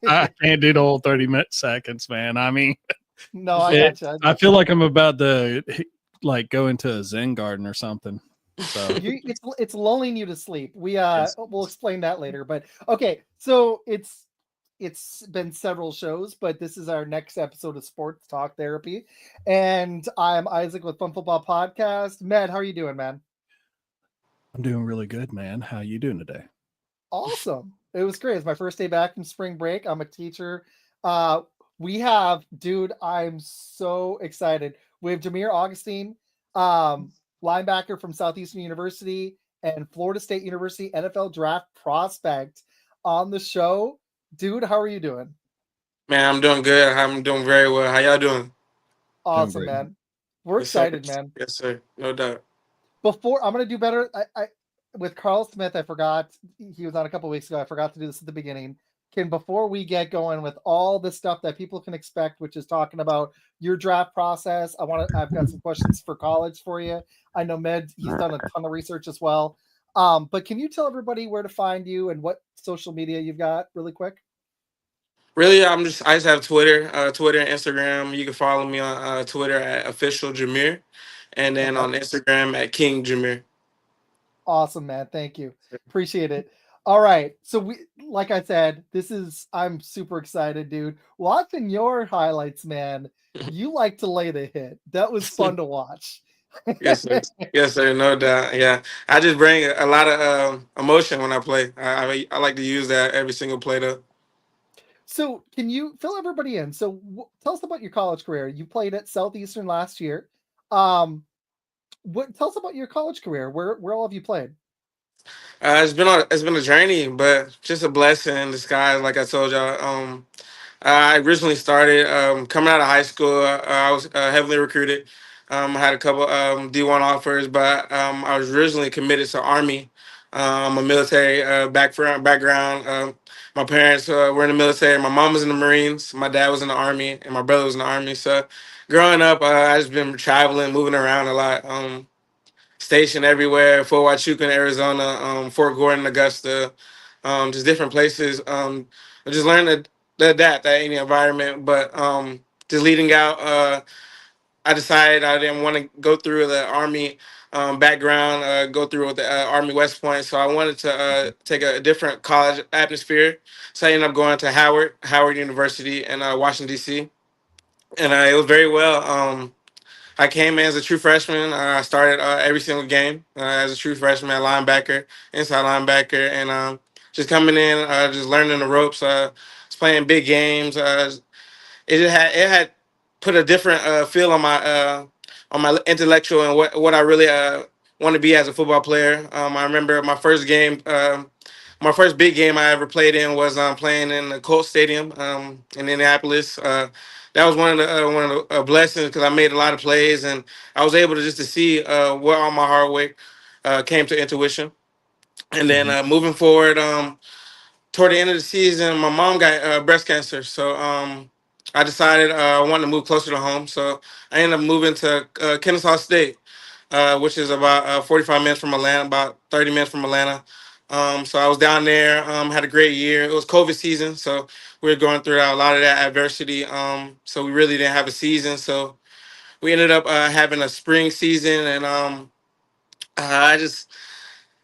I can't do the whole 30 seconds, man. I mean, No, I got you. I feel like I'm about to like go into a Zen garden or something. So it's lulling you to sleep. Yes. We'll explain that later. But okay, so it's been several shows, but this is our next episode of Sports Talk Therapy, and I'm Isaac with Fun Football Podcast. Matt, how are you doing, man? I'm doing really good, man. How you doing today? Awesome. It was great. It's my first day back from spring break. I'm a teacher. Uh, we have, dude, I'm so excited. We have Jomier Augustine, um, linebacker from Southeastern University and Florida State University NFL Draft Prospect on the show. Dude, how are you doing? Man, I'm doing good. I'm doing very well. How y'all doing? Doing Awesome, great. man. We're Yes, sir. excited, man. Yes, sir. No doubt. Before I'm gonna do better. I with Carl Smith, I forgot he was on a couple weeks ago. I forgot to do this at the beginning. Before we get going with all the stuff that people can expect, which is talking about your draft process, I've got some questions for college for you. I know he's done a ton of research as well. But can you tell everybody where to find you and what social media you've got really quick? Really, I just have Twitter and Instagram. You can follow me on Twitter at official Jameer, and then Okay. on Instagram at King Jameer. Awesome, man. Thank you. Appreciate it. All right. So like I said, I'm super excited, dude. Watching your highlights, man, you like to lay the hit. That was fun to watch. Yes, sir. Yes, sir. No doubt. Yeah, I just bring a lot of emotion when I play. I like to use that every single play though. So can you fill everybody in? So tell us about your college career. You played at Southeastern last year. Um, tell us about your college career. Where all have you played? It's been a journey, but just a blessing in disguise. Like I told y'all, I originally started coming out of high school. I was heavily recruited. I had a couple D1 offers, but I was originally committed to Army. I'm a military background. My parents were in the military. My mom was in the Marines. My dad was in the Army, and my brother was in the Army. So growing up, I just been traveling, moving around a lot. Stationed everywhere, Fort Huachuca in Arizona, Fort Gordon, Augusta, just different places. I just learned to adapt to any environment. But just leading out, I decided I didn't want to go through the Army background, go through with the Army West Point. So I wanted to take a different college atmosphere. So I ended up going to Howard University in Washington, D.C. And it was very well. I came in as a true freshman. I started every single game as a true freshman at linebacker, inside linebacker, and just coming in, just learning the ropes. Just playing big games. It had put a different feel on my intellectual and what I really want to be as a football player. I remember my first big game I ever played in was playing in the Colts Stadium in Indianapolis. That was one of the blessings because I made a lot of plays and I was able to just to see where all my hard work came to intuition. And then moving forward, toward the end of the season, my mom got breast cancer, so I decided I wanted to move closer to home. So I ended up moving to Kennesaw State, which is about 45 minutes from Atlanta, about 30 minutes from Atlanta. So I was down there, had a great year. It was COVID season, so we were going through a lot of that adversity. So we really didn't have a season. So we ended up having a spring season, and I just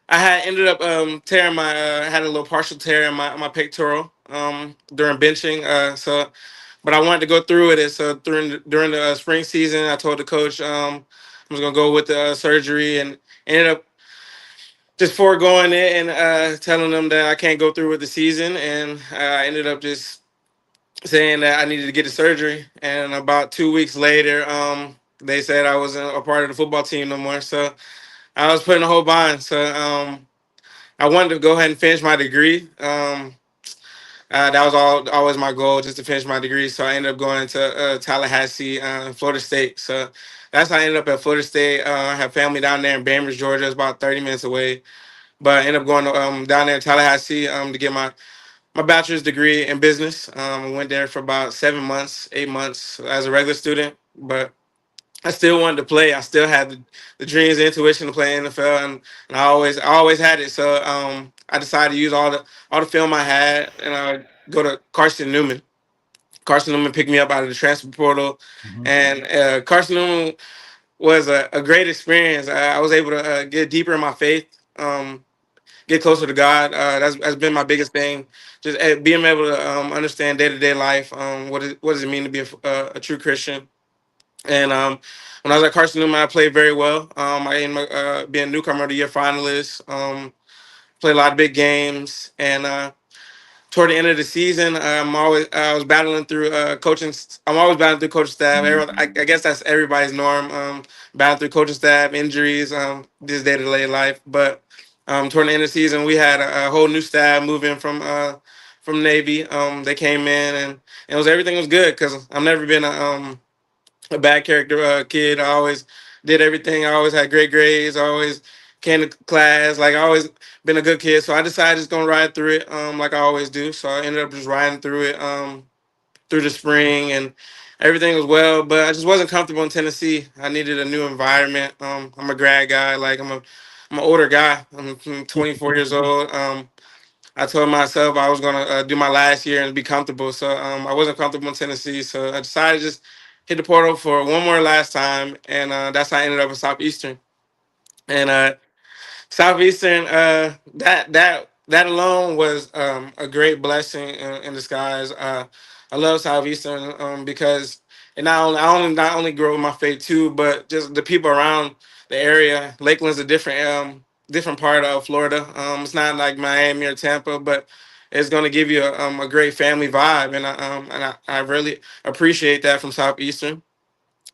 I had ended up tearing my had a little partial tear in my pectoral during benching. But I wanted to go through with it. So during the spring season, I told the coach I was gonna go with the surgery, and ended up just foregoing it and telling them that I can't go through with the season. And I ended up just saying that I needed to get the surgery. And about 2 weeks later, they said I wasn't a part of the football team no more. So I was put in a whole bind. So I wanted to go ahead and finish my degree. That was always my goal, just to finish my degree. So I ended up going to Tallahassee, Florida State. So that's how I ended up at Florida State. I have family down there in Bainbridge, Georgia. It's about 30 minutes away. But I ended up going down there in Tallahassee to get my bachelor's degree in business. I went there for about 7 months, 8 months as a regular student. But I still wanted to play. I still had the dreams, the intuition to play NFL, and I always had it. So I decided to use all the film I had, and go to Carson Newman. Carson Newman picked me up out of the transfer portal, Mhm. and Carson Newman was a great experience. I was able to get deeper in my faith, get closer to God. That's been my biggest thing. Just being able to understand day to day life. What does it mean to be a true Christian? And when I was at Carson Newman, I played very well. I ended up being newcomer of the year finalist. Played a lot of big games, and toward the end of the season, I was battling through coaching. I'm always battling through coaching staff. I guess that's everybody's norm. Battling through coaching staff, injuries, this day to day life. But toward the end of the season, we had a whole new staff moving from Navy. They came in, and everything was good because I've never been a bad character kid. I always did everything. I always had great grades. I always came to class. Like I always been a good kid. So I decided just gonna ride through it like I always do. So I ended up just riding through it through the spring and everything was well. But I just wasn't comfortable in Tennessee. I needed a new environment. I'm a grad guy. Like I'm an older guy. I'm 24 years old. I told myself I was gonna do my last year and be comfortable. So I wasn't comfortable in Tennessee. So I decided to just hit the portal for one more last time, and that's how I ended up at Southeastern. And Southeastern, that alone was a great blessing in disguise. I love Southeastern because it not only grow my faith too, but just the people around the area. Lakeland's a different part of Florida. It's not like Miami or Tampa, but it's going to give you a great family vibe, and I really appreciate that from Southeastern.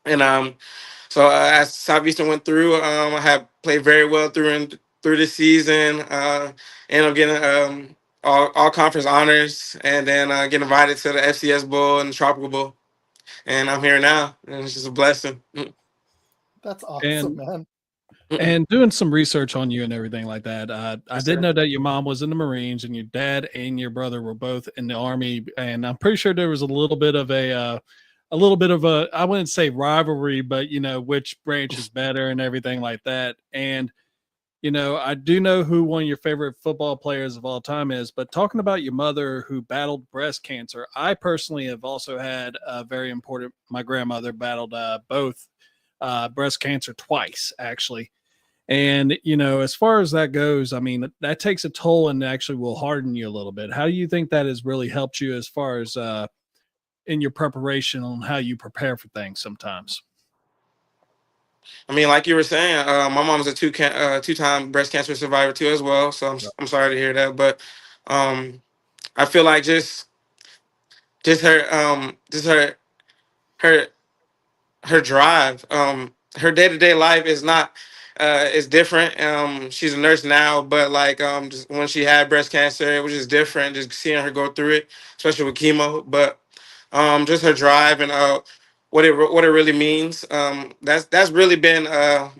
And so as Southeastern went through, I had played very well through the season. Ended up getting all conference honors, and then get invited to the FCS Bowl and the Tropical Bowl. And I'm here now, and it's just a blessing. That's awesome, And man. and doing some research on you and everything like that, I Yes, did sir. know that your mom was in the Marines and your dad and your brother were both in the Army, and I'm pretty sure there was a little bit of a, I wouldn't say rivalry, but which branch is better and everything like that. And I do know who one of your favorite football players of all time is, but talking about your mother who battled breast cancer, I personally have also had a very important. My grandmother battled both breast cancer twice, actually. And, as far as that goes, I mean, that takes a toll and actually will harden you a little bit. How do you think that has really helped you as far as in your preparation on how you prepare for things sometimes? I mean, like you were saying, my mom's a two-time breast cancer survivor too, as well. So I'm sorry to hear that, but um, I feel like just her her drive. Her day to day life is not is different. She's a nurse now, but like just when she had breast cancer, it was just different. Just seeing her go through it, especially with chemo. But just her drive and what it really means. That's really been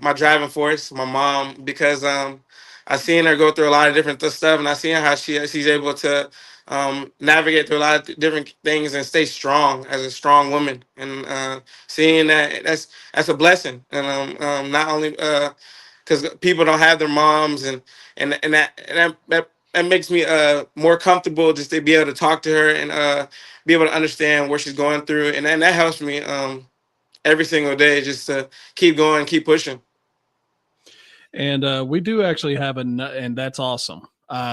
my driving force, my mom, because I seen her go through a lot of different stuff, and I seen how she's able to navigate through a lot of different things and stay strong as a strong woman. And seeing that's a blessing. And not only because people don't have their moms, and that makes me more comfortable just to be able to talk to her and be able to understand what she's going through, and that helps me every single day just to keep going, keep pushing. And we do actually have and that's awesome.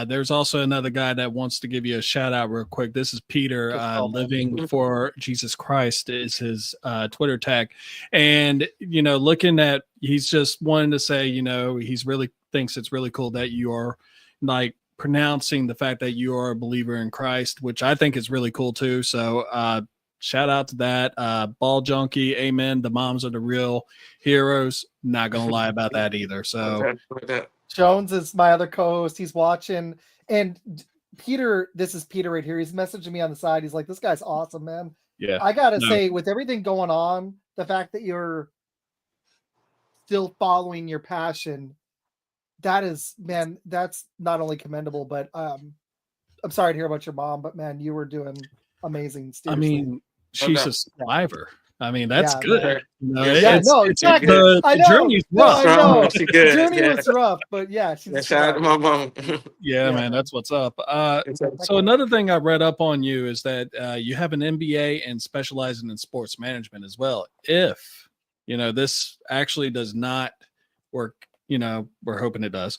There's also another guy that wants to give you a shout out real quick. This is Peter, Good call, man. living for Jesus Christ is his Twitter tag. And, looking at, he's just wanting to say, he's really thinks it's really cool that you are like pronouncing the fact that you are a believer in Christ, which I think is really cool too. So, shout out to that. Ball junkie, amen. The moms are the real heroes. Not gonna lie about that either. So Jones is my other co-host. He's watching. And Peter, this is Peter right here. He's messaging me on the side. He's like, this guy's awesome, man. yeah, I gotta say, with everything going on, the fact that you're still following your passion, that is, man, that's not only commendable, but I'm sorry to hear about your mom, but man, you were doing amazing. I Seriously. mean, she's a survivor. I mean, that's Yeah, good. man. You know, Yeah, no, it's exactly. the I know. journey's No, rough. I know. She The good. journey Yeah. was rough, but yeah, she's Yeah, a shout out to sweetheart. my mom. Yeah, Yeah, man, man. that's what's up. Exactly. So another thing I read up on you is that you have an MBA and specializing in sports management as well. If this actually does not work, we're hoping it does.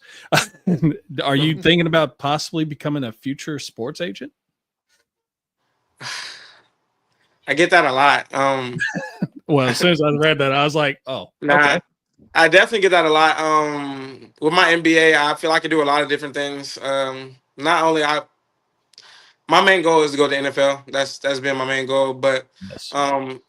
Are you thinking about possibly becoming a future sports agent? I get that a lot. Well, as soon as I read that, I was like, oh, Nah, okay. I definitely get that a lot. With my MBA, I feel I can do a lot of different things. Not only my main goal is to go to NFL. That's been my main goal. But Yes.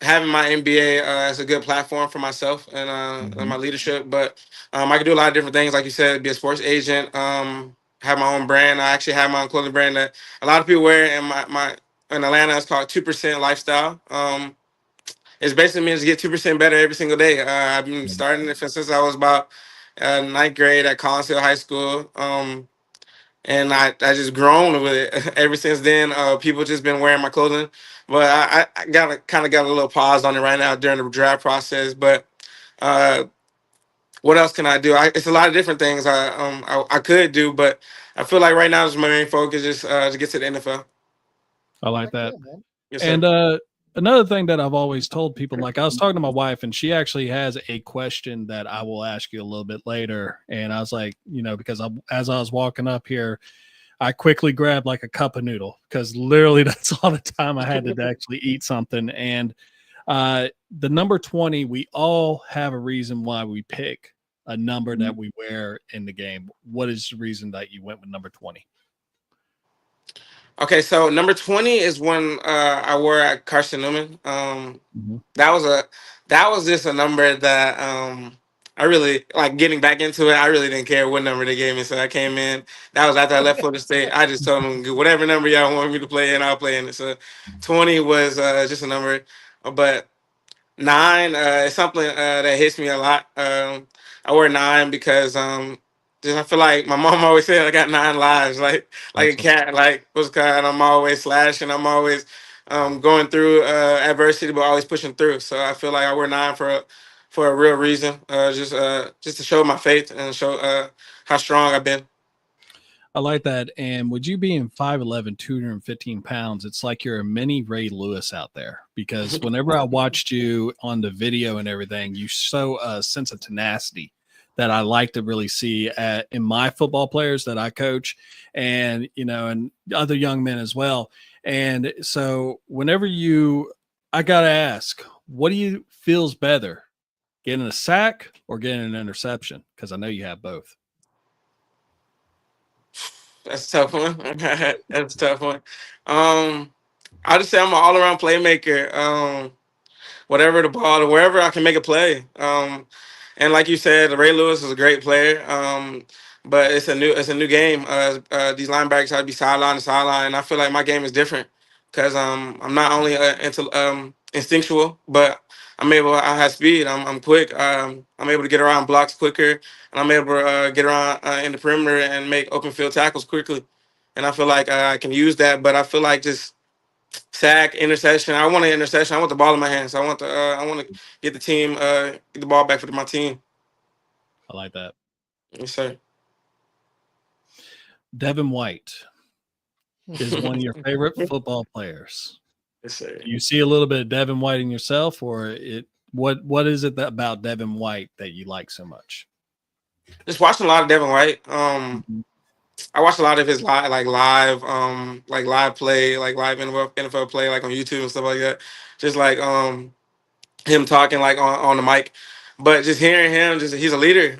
having my MBA as a good platform for myself and my leadership. But I can do a lot of different things, like you said, be a sports agent. Have my own brand. I actually have my own clothing brand that a lot of people wear in my in Atlanta. It's called 2% Lifestyle. It's basically means to get 2% better every single day. I've been starting it since I was about ninth grade at Collinsville High School. And I just grown with it ever since then. People just been wearing my clothing, but I got a little pause on it right now during the draft process. But uh, what else can I do? It's a lot of different things I could do, but I feel like right now is my main focus is to get to the NFL. I like Heck that. yeah, man. Yes, And sir. another thing that I've always told people, like I was talking to my wife, and she actually has a question that I will ask you a little bit later. And I was like, because as I was walking up here, I quickly grabbed like a cup of noodle because literally that's all the time I had to actually eat something. And the number 20, we all have a reason why we pick a number that we wear in the game. What is the reason that you went with number 20? Okay, so number 20 is when I wore at Carson Newman. That was just a number that I really like getting back into it. I really didn't care what number they gave me, so I came in. That was after I left Florida State. I just told them whatever number y'all want me to play in, I'll play in it. So 20 was just a number, but 9 is something that hits me a lot. I wear 9 because just I feel like my mom always said I got 9 lives, like a cat, like what's called. I'm always slashing. I'm always going through adversity, but always pushing through. So I feel like I wear 9 for a real reason, just to show my faith and show how strong I've been. I like that. And with you being 5'11", 215 pounds, it's like you're a mini Ray Lewis out there, because whenever I watched you on the video and everything, you show a sense of tenacity that I like to really see in my football players that I coach, and, and other young men as well. And so whenever I got to ask, what do you feels better, getting a sack or getting an interception? Because I know you have both. That's a tough one. That's a tough one. I'll just say I'm an all around playmaker. Whatever the ball, wherever I can make a play. And like you said, Ray Lewis is a great player. But it's a new game. These linebackers have to be sideline to sideline, and I feel like my game is different because I'm not only instinctual, but I have speed. I'm quick. I'm able to get around blocks quicker, and I'm able to get around in the perimeter and make open field tackles quickly. And I feel like I can use that, but I feel like just sack, interception. I want an interception. I want the ball in my hands. I want to get the team get the ball back for my team. I like that. Yes, sir. Devin White is one of your favorite football players. Yes, sir. Do you see a little bit of Devin White in yourself, or what is it about Devin White that you like so much? Just watching a lot of Devin White. I watched a lot of his live play, like live NFL play, like on YouTube and stuff like that. Just like him talking like on the mic, but just hearing him, just he's a leader.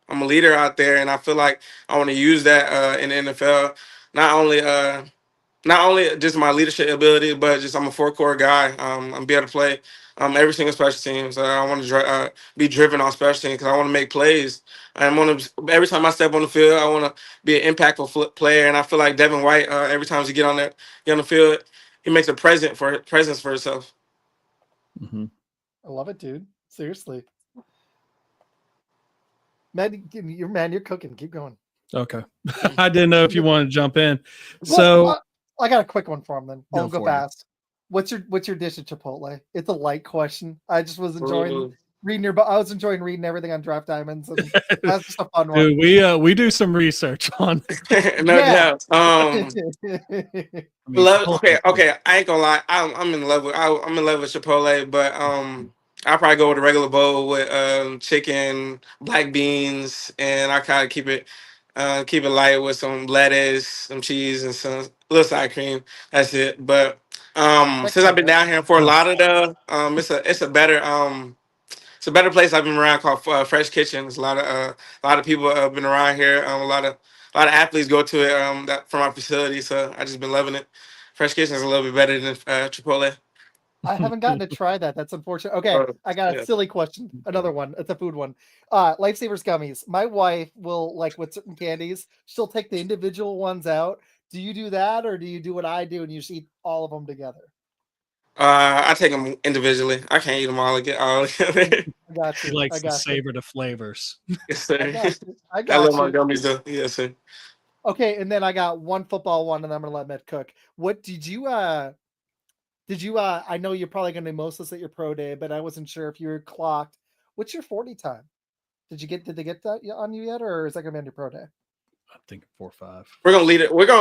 I'm a leader out there, and I feel like I want to use that in the NFL. Not only just my leadership ability, but just I'm a four-core guy. I'm be able to play every single special teams. I want to be driven on special teams because I want to make plays. Every time I step on the field, I want to be an impactful player. And I feel like Devin White, every time he get on the field, he makes a presence for himself. Mm-hmm. I love it, dude. Seriously. Man, you're cooking. Keep going. Okay. I didn't know if you wanted to jump in. Well, So I got a quick one for him then. I'll go fast. What's your dish at Chipotle? It's a light question. I just was enjoying Ooh. reading I was enjoying reading everything on Draft Diamonds, and that's just a fun Dude, one. we do some research on. No Yeah. doubt. I mean, Love. Chipotle Okay, is good. okay. I ain't gonna lie. I'm in love with. I'm in love with Chipotle, but I probably go with a regular bowl with chicken, black beans, and I kind of keep it light with some lettuce, some cheese, and some little sour cream. That's it. But Heck since yeah, I've been man. down here in Fort Oh, Lauderdale, it's a better place I've been around called Fresh Kitchen. There's a lot of people have been around here. A lot of athletes go to it that from our facility. So I just been loving it. Fresh Kitchen is a little bit better than Chipotle. I haven't gotten to try that. That's unfortunate. Okay, I got a Yeah. silly question. Another one. It's a food one. Lifesavers gummies. My wife will, like, with certain candies, she'll take the individual ones out. Do you do that, or do you do what I do and you just eat all of them together? I take them individually. I can't eat them all together. I got he you. likes I to got you. savor the flavors. Yes, sir. I got you. I I love got my you. gummies though. Yes, sir. Okay, and then I got one football one, and I'm gonna let Matt cook. What did you I know you're probably gonna do most of this at your pro day, but I wasn't sure if you were clocked. What's your 40 time? Did they get that on you yet, or is that gonna be on your pro day? I think 4.5. We're gonna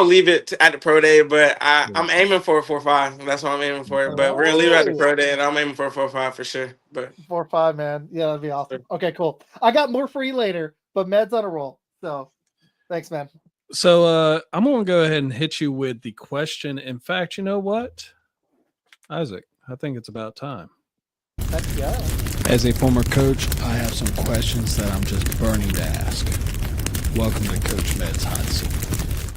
leave it at the pro day, but Yeah. I'm aiming for a 4.5. That's what I'm aiming for. But we're gonna leave it at the Oh, pro day, and I'm aiming for a 4.5 for sure. But 4.5, man. Yeah, that'd be awesome. Okay, cool. I got more for you later, but Med's on a roll. So thanks, man. So I'm gonna go ahead and hit you with the question. In fact, you know what, Isaac, I think it's about time. Heck yeah. As a former coach, I have some questions that I'm just burning to ask. Welcome to Coach Med's Hot Seat.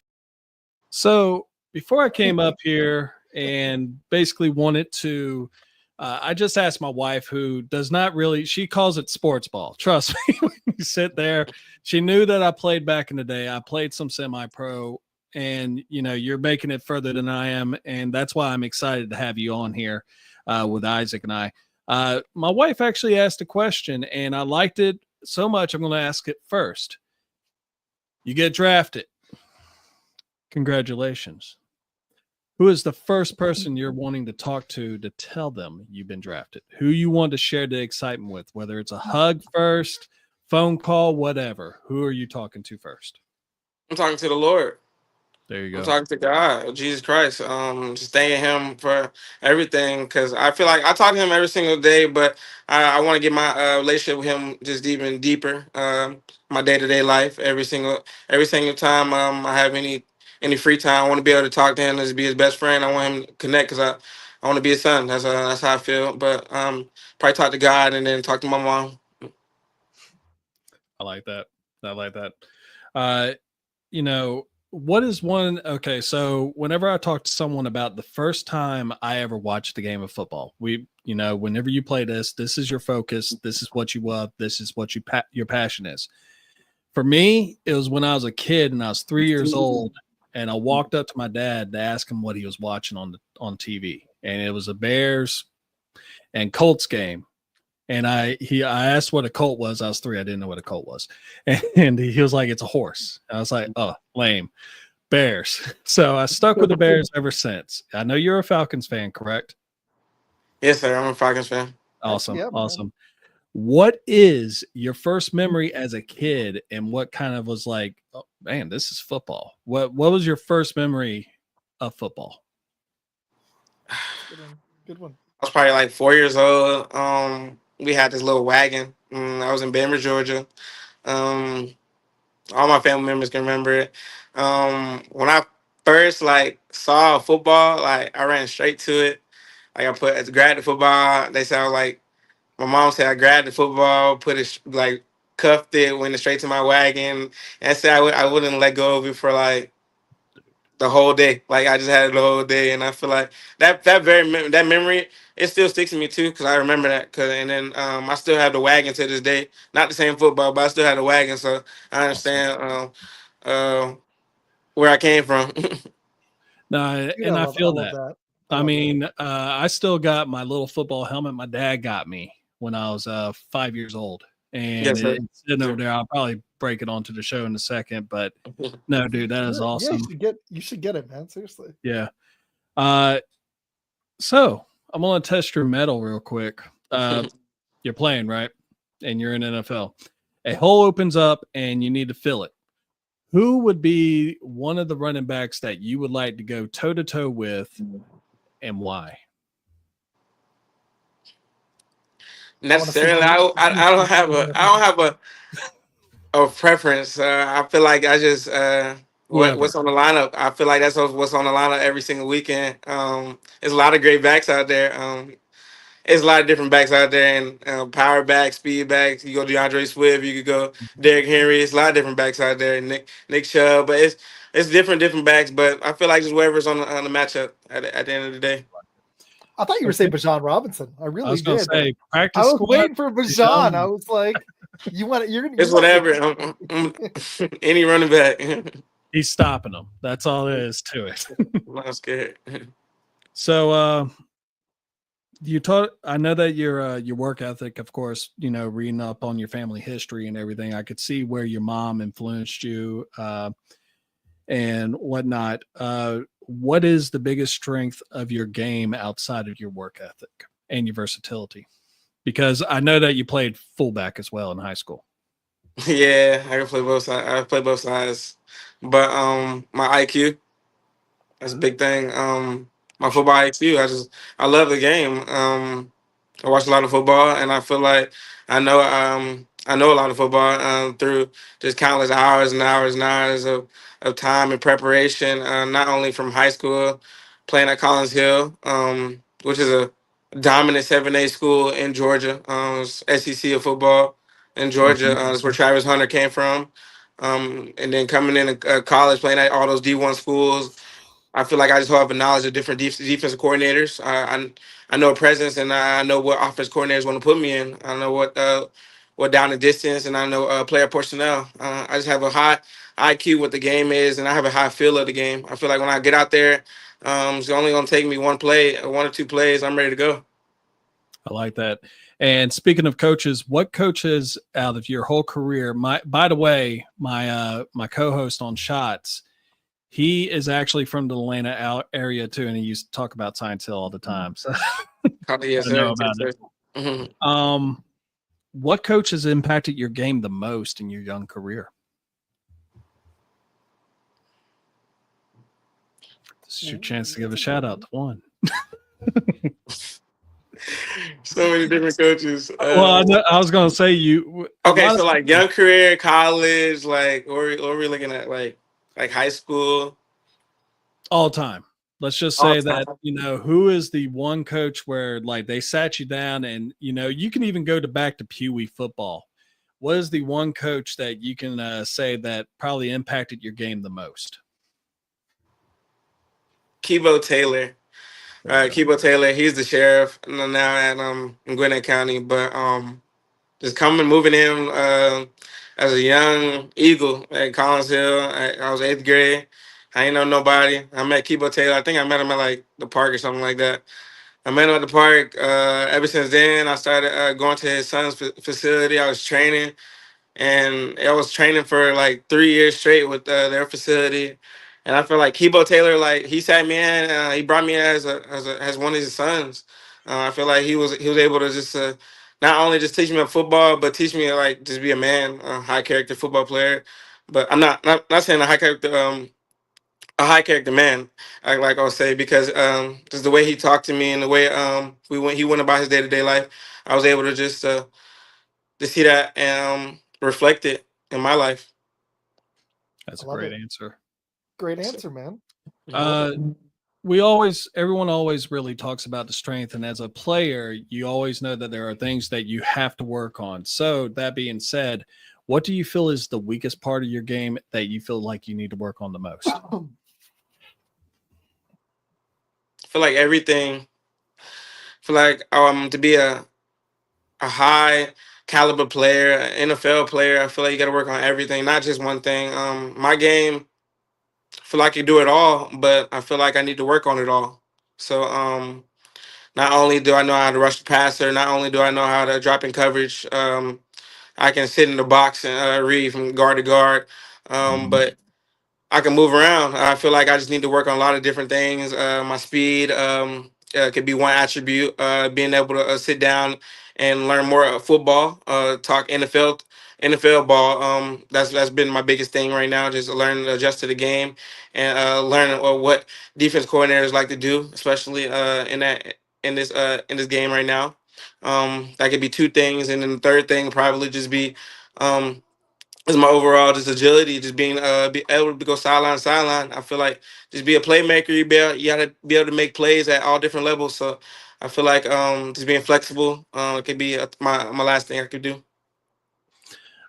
So before I came up here and basically wanted to, I just asked my wife, who does not really, she calls it sports ball. Trust me, when you sit there, she knew that I played back in the day. I played some semi-pro, and you're making it further than I am, and that's why I'm excited to have you on here with Isaac and I. My wife actually asked a question, and I liked it so much, I'm going to ask it first. You get drafted. Congratulations. Who is the first person you're wanting to talk to tell them you've been drafted? Who you want to share the excitement with, whether it's a hug first, phone call, whatever. Who are you talking to first? I'm talking to the Lord. There you I'm go. talking to God, Jesus Christ. Just thanking Him for everything, because I feel like I talk to Him every single day, but I want to get my relationship with Him just even deeper. My day-to-day life, every single time I have any free time, I want to be able to talk to Him, just be His best friend. I want Him to connect, because I want to be His son. That's how I feel. But probably talk to God and then talk to my mom. I like that. I like that. What is one? Okay, so whenever I talk to someone about the first time I ever watched a game of football, whenever you play this is your focus. This is what you love. This is what your passion is. For me, it was when I was a kid and I was 3 years old, and I walked up to my dad to ask him what he was watching on TV, and it was a Bears and Colts game. And I asked what a colt was. I was 3. I didn't know what a colt was. And he was like, it's a horse. I was like, oh, lame. Bears. So I stuck with the Bears ever since. I know you're a Falcons fan, correct? Yes, sir. I'm a Falcons fan. Awesome. Yeah, man. Awesome. What is your first memory as a kid, and what kind of was like, oh, man, this is football? What was your first memory of football? Good one. I was probably like 4 years old. We had this little wagon. I was in Bainbridge, Georgia. All my family members can remember it. When I first saw football, I ran straight to it. I grabbed the football. They said my mom said I grabbed the football, put it cuffed it, went straight to my wagon, and said I wouldn't let go of it for the whole day. I just had it the whole day, and I feel like that memory, it still sticks to me too, because I remember that. And then I still have the wagon to this day. Not the same football, but I still have the wagon, so I understand where I came from. No, Dude, and I feel love that. I I love mean, I still got my little football helmet my dad got me when I was 5 years old, and Yes, sir. it's sitting over there. I'll probably break it onto the show in a second, but no, dude, that is Yeah, awesome. you should get it, man. Seriously. Yeah. So I'm gonna test your metal real quick. You're playing, right? And you're in NFL. A hole opens up and you need to fill it. Who would be one of the running backs that you would like to go toe to toe with, and why? Necessarily, I don't have a preference. I feel like I just Whoever. what's on the lineup. I feel like that's what's on the lineup every single weekend. There's a lot of great backs out there. There's a lot of different backs out there, and power backs, speed backs. You go DeAndre Swift, you could go Derrick Henry. It's a lot of different backs out there. Nick Chubb, but it's different backs. But I feel like just whoever's on the matchup at the end of the day. I thought you were saying Bijan Robinson. I really I was gonna did. say practice I was squad. waiting for Bijan. I was like, you want it? You're gonna. It's whatever. Any running back. He's stopping them. That's all there is to it. I'm not scared. So you taught. I know that your work ethic, of course, reading up on your family history and everything. I could see where your mom influenced you and whatnot. What is the biggest strength of your game outside of your work ethic and your versatility? Because I know that you played fullback as well in high school. Yeah, I can play both sides. I play both sides, but my IQ, that's a big thing. My football IQ, I love the game. I watch a lot of football, and I feel like I know a lot of football through just countless hours and hours and hours of time and preparation. Not only from high school, playing at Collins Hill, which is a dominant 7A school in Georgia, it's SEC of football in Georgia. That's where Travis Hunter came from. And then coming into college, playing at all those D1 schools, I feel like I just have a knowledge of different defensive coordinators. I know a presence, and I know what offense coordinators want to put me in. I know what down and distance, and I know player personnel. I just have a high IQ what the game is, and I have a high feel of the game. I feel like when I get out there, it's only going to take me one or two plays. I'm ready to go. I like that. And speaking of coaches, what coaches out of your whole career? By the way, my co-host on Shots, he is actually from the Atlanta area too, and he used to talk about Science Hill all the time. So Yes, I know about it. Mm-hmm. What coach has impacted your game the most in your young career? This is your chance to give a shout out to one. So many different coaches. Well, I was going to say you. Okay, so like young career, college, like, or we looking at like high school? All time. Let's just say that, who is the one coach where like they sat you down and, you can even go back to Pee Wee football. What is the one coach that you can say that probably impacted your game the most? Kibo Taylor. Kibo Taylor, he's the sheriff now in Gwinnett County, but just moving him as a young Eagle at Collins Hill. I was 8th grade. I ain't know nobody. I met Kibo Taylor. I think I met him at like the park or something like that. I met him at the park. Ever since then, I started going to his son's facility. I was training, and I was training for like 3 years straight with their facility. And I feel like Kibo Taylor, like he sat me in, he brought me as one of his sons. I feel like he was able to just not only just teach me football, but teach me like just be a man, a high character football player. But I'm not saying a high character man, like I'll say, because just the way he talked to me and the way he went about his day-to-day life, I was able to just see that and reflect it in my life. That's a great answer. Great answer, man. Everyone always really talks about the strength, and as a player, you always know that there are things that you have to work on. So that being said, what do you feel is the weakest part of your game that you feel like you need to work on the most? I feel like everything. I feel like to be a high caliber player, an NFL player, I feel like you got to work on everything, not just one thing. My game, I feel like I can do it all, but I feel like I need to work on it all. So not only do I know how to rush the passer, not only do I know how to drop in coverage, I can sit in the box and read from guard to guard, but I can move around. I feel like I just need to work on a lot of different things. My speed, could be one attribute. Being able to sit down and learn more football, talk NFL ball. That's been my biggest thing right now. Just learning to adjust to the game and learning what defense coordinators like to do, especially in this game right now. That could be two things, and then the third thing probably just be um, is my overall just agility, just be able to go sideline to sideline. I feel like just be a playmaker. You gotta be able to make plays at all different levels. So I feel like just being flexible could be my last thing I could do.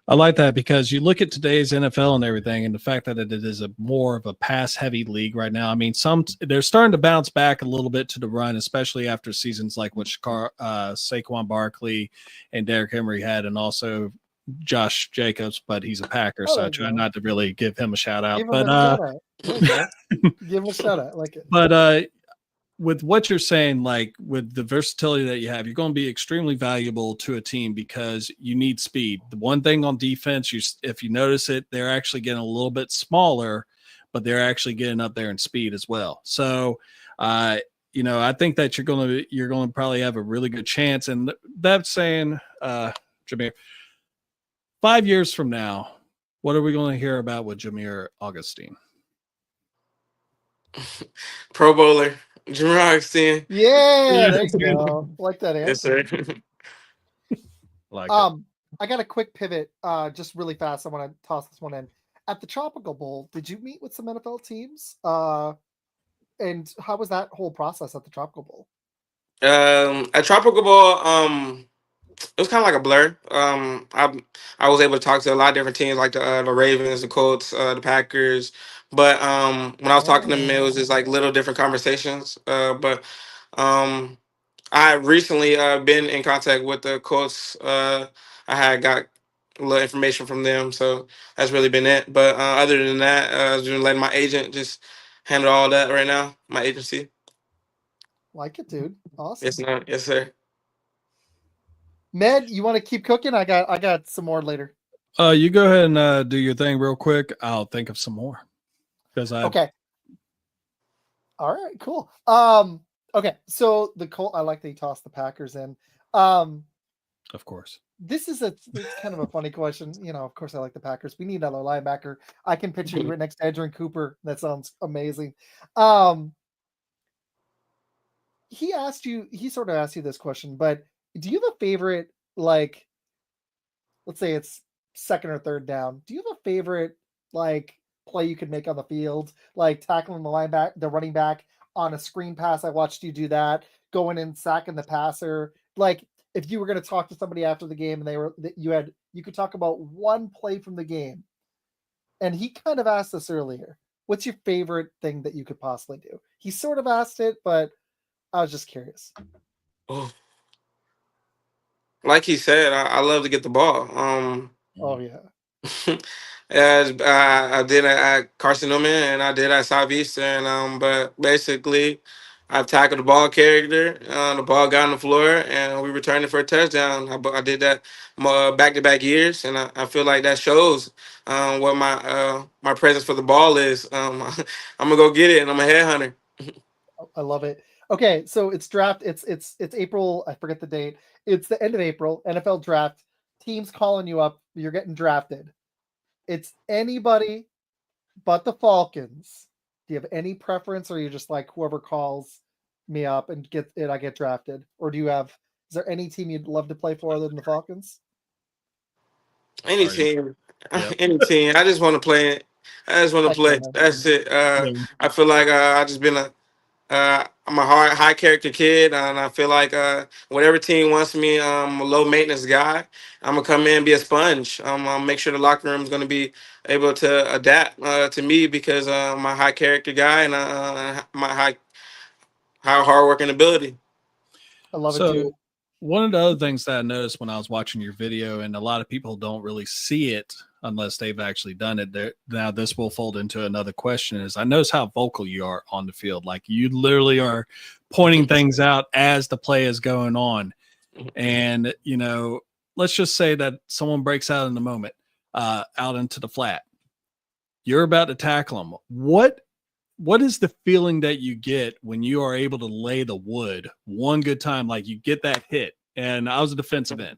I like that because you look at today's NFL and everything, and the fact that it is a more of a pass-heavy league right now. I mean, they're starting to bounce back a little bit to the run, especially after seasons like which Saquon Barkley and Derrick Henry had, and also Josh Jacobs, but he's a Packer, so I try not to really give him a shout out. Give him But a shout out. Give him a shout out. I like it. But with what you're saying, like with the versatility that you have, you're going to be extremely valuable to a team because you need speed. The one thing on defense, if you notice it, they're actually getting a little bit smaller, but they're actually getting up there in speed as well. So, I think that you're going to probably have a really good chance. And that's saying, Jomier, 5 years from now, what are we going to hear about with Jomier Augustine? Pro Bowler, Jomier Augustine. Yeah, there you go. Like that answer. Yes, sir. I got a quick pivot, just really fast. I want to toss this one in. At the Tropical Bowl, did you meet with some NFL teams? And how was that whole process at the Tropical Bowl? At Tropical Bowl, it was kind of like a blur. I was able to talk to a lot of different teams, like the Ravens, the Colts, the Packers. But when I was talking to them, it was just like little different conversations. But I recently been in contact with the Colts. I had got a little information from them, so that's really been it. But other than that, I've been letting my agent just handle all that right now. My agency. Like it, dude. Awesome. Yes, no, yes, sir. Med, you want to keep cooking? I got some more later. You go ahead and do your thing real quick. I'll think of some more okay. All right, cool. Okay, so the Colt, I like that he tossed the Packers in. Of course. It's kind of a funny question. Of course I like the Packers. We need another linebacker. I can picture you right next to Edgerrin Cooper. That sounds amazing. He sort of asked you this question, but do you have a favorite, like, let's say it's second or third down? Do you have a favorite, like, play you could make on the field, like tackling the running back on a screen pass? I watched you do that, going and sacking the passer. Like, if you were going to talk to somebody after the game and you could talk about one play from the game, and he kind of asked this earlier, what's your favorite thing that you could possibly do? He sort of asked it, but I was just curious. Oh. Like he said, I love to get the ball. Oh yeah. I did at Carson Newman and I did at Southeastern. But basically, I've tackled the ball carrier. The ball got on the floor, and we returned it for a touchdown. I did that back-to-back years, and I feel like that shows what my presence for the ball is. I'm gonna go get it, and I'm a headhunter. I love it. Okay, so it's draft. It's April. I forget the date. It's the end of April. NFL draft. Teams calling you up. You're getting drafted. It's anybody but the Falcons. Do you have any preference, or are you just like whoever calls me up and I get drafted? Or is there any team you'd love to play for other than the Falcons? Any team. Any team. I just want to play. I just want to play. That's it. I feel like I've just been I'm a high character kid, and I feel like whatever team wants me, I'm a low maintenance guy. I'm gonna come in and be a sponge. I'll make sure the locker room is gonna be able to adapt to me because I'm a high character guy and my high hard working ability. I love it too. One of the other things that I noticed when I was watching your video, and a lot of people don't really see it unless they've actually done it. Now, this will fold into another question, is I notice how vocal you are on the field. Like, you literally are pointing things out as the play is going on. And, let's just say that someone breaks out in the moment, out into the flat. You're about to tackle them. What what is the feeling that you get when you are able to lay the wood one good time? Like you get that hit, and I was a defensive end.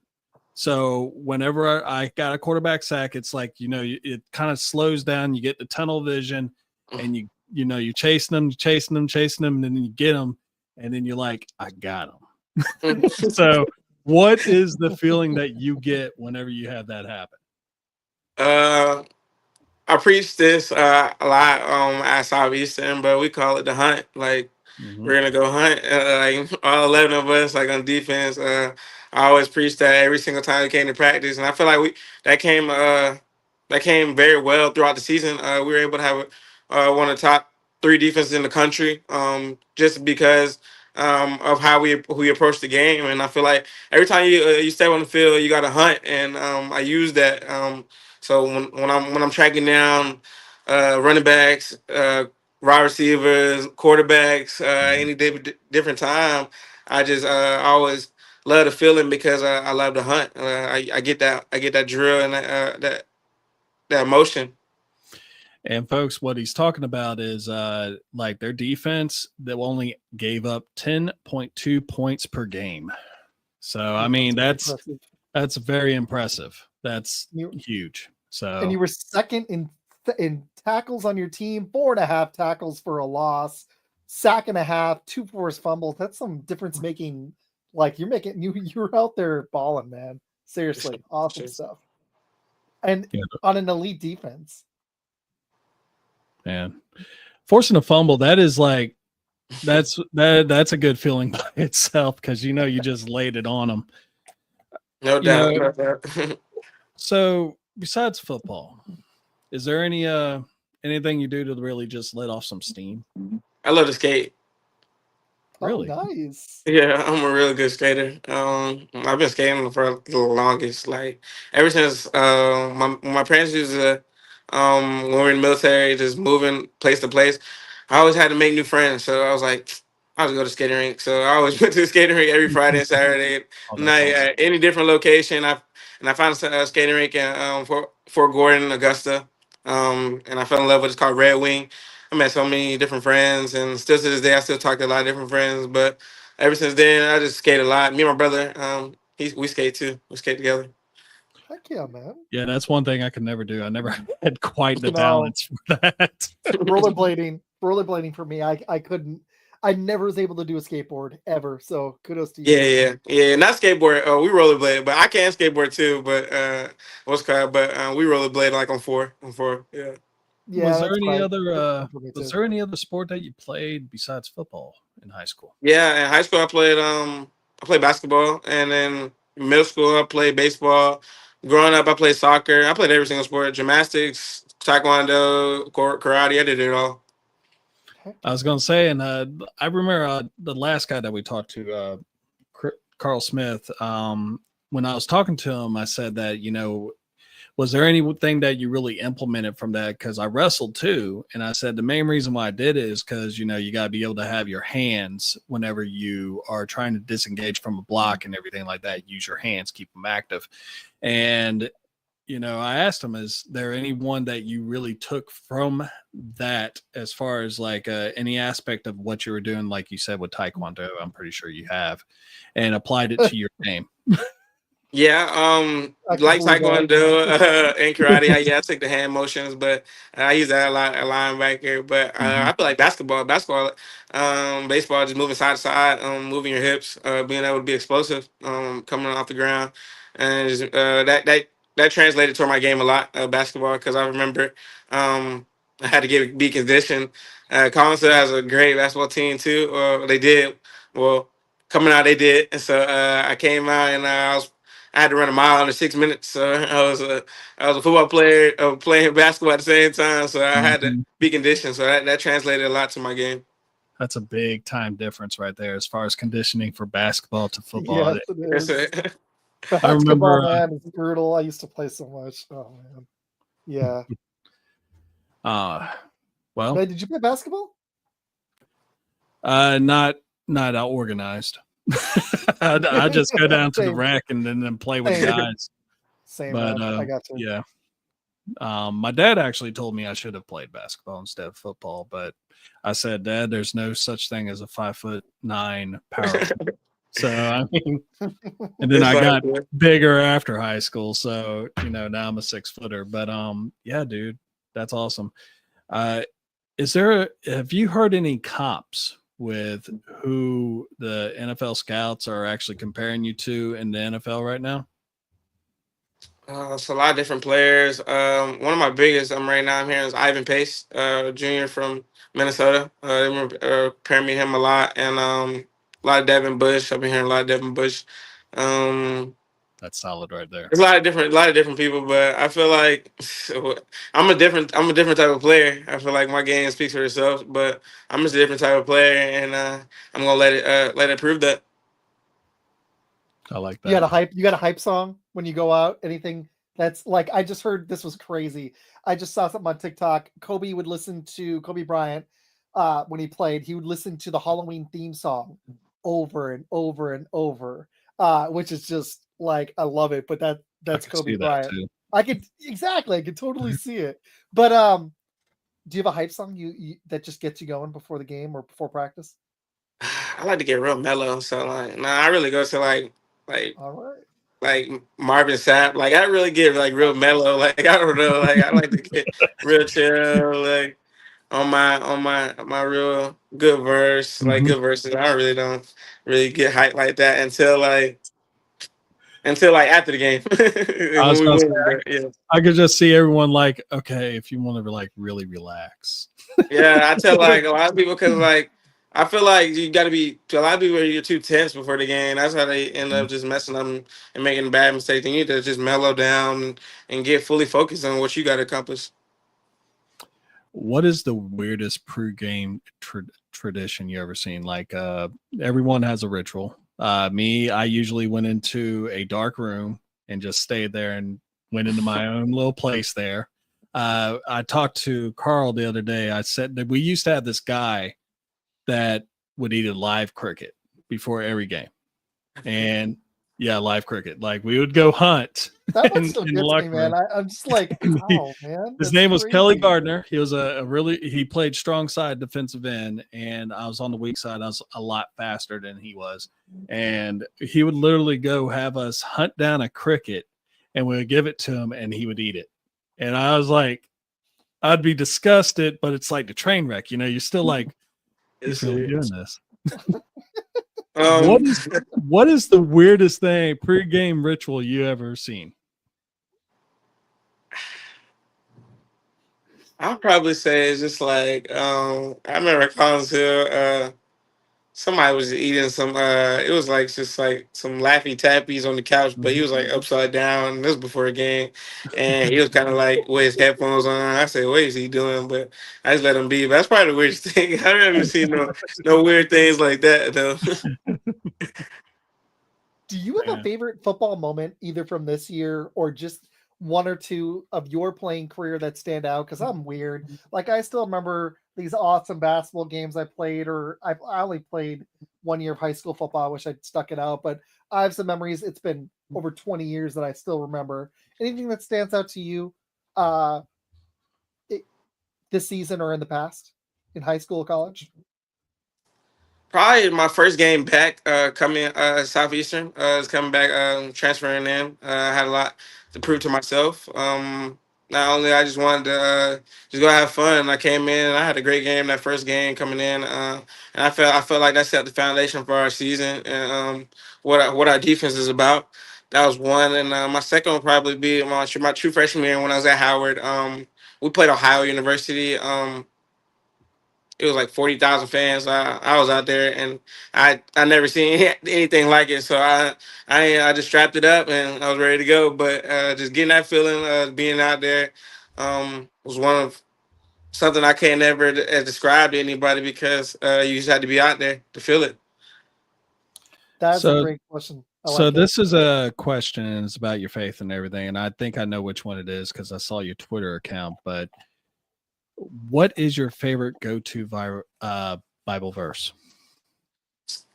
So whenever I got a quarterback sack, it's like, it kind of slows down. You get the tunnel vision, and you're chasing them, and then you get them, and then you're like, I got them. So what is the feeling that you get whenever you have that happen? I preach this a lot at Southeastern, but we call it the hunt. Like we're gonna go hunt. Like all 11 of us, like on defense. I always preach that every single time we came to practice, and I feel like that came very well throughout the season. We were able to have one of the top 3 defenses in the country, just because of how we approach the game. And I feel like every time you step on the field, you got to hunt, and I use that. So when I'm tracking down running backs, wide receivers, quarterbacks, any different time, I just always love the feeling because I love to hunt. I get that drill and that emotion. And folks, what he's talking about is like their defense that only gave up 10.2 points per game. So I mean that's very impressive. That's huge. So and you were second in tackles on your team, 4.5 tackles for a loss, sack and a half, 2 forced fumbles. That's some difference making. Like you're out there balling, man. Seriously, awesome stuff. And on an elite defense. Man, forcing a fumble, that's a good feeling by itself, because you just laid it on them. No doubt. So besides football, is there anything you do to really just let off some steam? I love to skate. Really? Oh, nice. Yeah, I'm a really good skater. I've been skating for the longest, like ever since my parents used to when we were in the military, just moving place to place. I always had to make new friends, so I was like, I was go to skating rink. So I always went to the skating rink every Friday and Saturday night awesome. at any different location. I found a skating rink in Fort Gordon, Augusta, and I fell in love with it. It's called Red Wing. I met so many different friends, and still to this day, I still talk to a lot of different friends. But ever since then, I just skate a lot. Me and my brother, we skate too. We skate together. Heck yeah, man. Yeah, that's one thing I could never do. I never had quite the talents for that. Rollerblading for me, I couldn't. I never was able to do a skateboard ever. So kudos to you. Yeah. Not skateboard. We rollerblade, but I can skateboard too. But we rollerblade like on four. Yeah. Yeah. Was there any other sport that you played besides football in high school? Yeah, in high school I played basketball, and then in middle school I played baseball. Growing up I played soccer. I played every single sport: gymnastics, taekwondo, karate. I did it all. I was going to say, and I remember the last guy that we talked to, Carl Smith. When I was talking to him, I said that was there anything that you really implemented from that? Because I wrestled too. And I said the main reason why I did it is because, you got to be able to have your hands whenever you are trying to disengage from a block and everything like that. Use your hands, keep them active. And, I asked him, is there anyone that you really took from that as far as like any aspect of what you were doing, like you said, with Taekwondo? I'm pretty sure you have, and applied it to your game. Yeah, like taekwondo and karate, I take the hand motions, but I use that a lot at linebacker. But I feel like basketball, baseball, just moving side to side, moving your hips, being able to be explosive, coming off the ground, and just, that translated to my game a lot, basketball, because I remember I had to be conditioned. Collinsville has a great basketball team too. They did well coming out. They did, and so I came out and I had to run a mile under 6 minutes. So I was a football player playing basketball at the same time. So I had to be conditioned. So that translated a lot to my game. That's a big time difference right there as far as conditioning for basketball to football. Yes, it is. Yes, I remember, man, it's brutal. I used to play so much. Oh man, yeah. Well, hey, did you play basketball? Not organized. I just go down to the rack and then play with guys. Same, but I got you. Yeah, My dad actually told me I should have played basketball instead of football, but I said, Dad, there's no such thing as a 5'9" power. So I mean, and then It's I fine. got bigger after high school, so now I'm a 6-footer. But yeah, dude, that's awesome. Have you heard any comps with who the NFL scouts are actually comparing you to in the NFL right now? It's a lot of different players. One of my biggest right now I'm hearing is Ivan Pace, junior from Minnesota. They were comparing me to him a lot, and a lot of Devin Bush. I've been hearing a lot of Devin Bush. Um, That's solid right there. there's a lot of different people, but I feel like I'm a different type of player. I feel like my game speaks for itself, but I'm just a different type of player, and I'm gonna let it prove that. I like that. You got a hype song when you go out? Anything that's like, I just heard this was crazy. I just saw something on TikTok. Kobe Bryant, when he played, he would listen to the Halloween theme song over and over and over, which is just like, I love it. But that's Kobe Bryant. I could totally see it. But do you have a hype song you that just gets you going before the game or before practice? I like to get real mellow, so like, I really go to like All right. like Marvin Sapp. Like I really get like real mellow. Like I don't know. Like I like to get real chill. Like on my real good verse. Like good verses. I really don't really get hyped like that until after the game. I was When we gonna say, win. But, yeah. I could just see everyone like, okay, if you want to like really relax. Yeah, I tell like a lot of people because like I feel like you got to be to a lot of people you're too tense before the game. That's how they end up just messing up and making bad mistakes. You need to just mellow down and get fully focused on what you got to accomplish. What is the weirdest pregame tradition you ever seen? Like everyone has a ritual. I usually went into a dark room and just stayed there and went into my own little place there. I talked to Carl the other day. I said that we used to have this guy that would eat a live cricket before every game. And yeah, live cricket. Like we would go hunt. That one's still good to me, man. I'm just like, wow, man. His name was Kelly Gardner. He was he played strong side defensive end, and I was on the weak side. I was a lot faster than he was. And he would literally go have us hunt down a cricket, and we would give it to him, and he would eat it. And I was like, I'd be disgusted, but it's like the train wreck. You're still like, he's really doing this. What is the weirdest thing pregame ritual you ever seen? I'll probably say it's just like I remember Collinsville, somebody was eating some it was like just like some Laffy Tappies on the couch, but he was like upside down. This was before a game, and he was kind of like with his headphones on. I said, what is he doing? But I just let him be. But that's probably the weirdest thing. I haven't seen no weird things like that though. Do you have a favorite football moment, either from this year or just one or two of your playing career that stand out? Because I'm weird. Like, I still remember these awesome basketball games I played, or I only played 1 year of high school football. I wish I'd stuck it out, but I have some memories. It's been over 20 years that I still remember. Anything that stands out to you this season or in the past, in high school or college? Probably my first game back coming Southeastern is coming back transferring in. I had a lot to prove to myself. Not only I just wanted to just go have fun. I came in and I had a great game that first game coming in, and I felt like that set the foundation for our season and what our defense is about. That was one, and my second would probably be my true freshman year when I was at Howard. We played Ohio University. It was like 40,000 fans. I was out there, and I never seen anything like it. So I just strapped it up and I was ready to go. But just getting that feeling, being out there, was one of something I can't ever describe to anybody because you just had to be out there to feel it. That's a great question. This is a question, and it's about your faith and everything. And I think I know which one it is because I saw your Twitter account, but what is your favorite go-to Bible verse?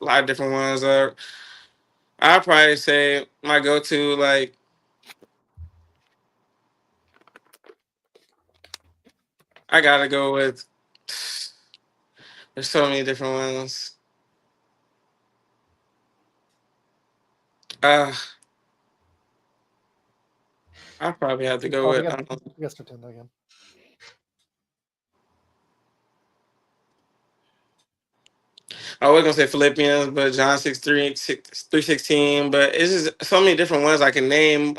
A lot of different ones. I'd probably say my go-to, like, I gotta go with. There's so many different ones. Uh, I probably have to go Oh, we with. got Nintendo again. I was gonna say Philippians, but John 6:3, 3:16. But it's just so many different ones I can name.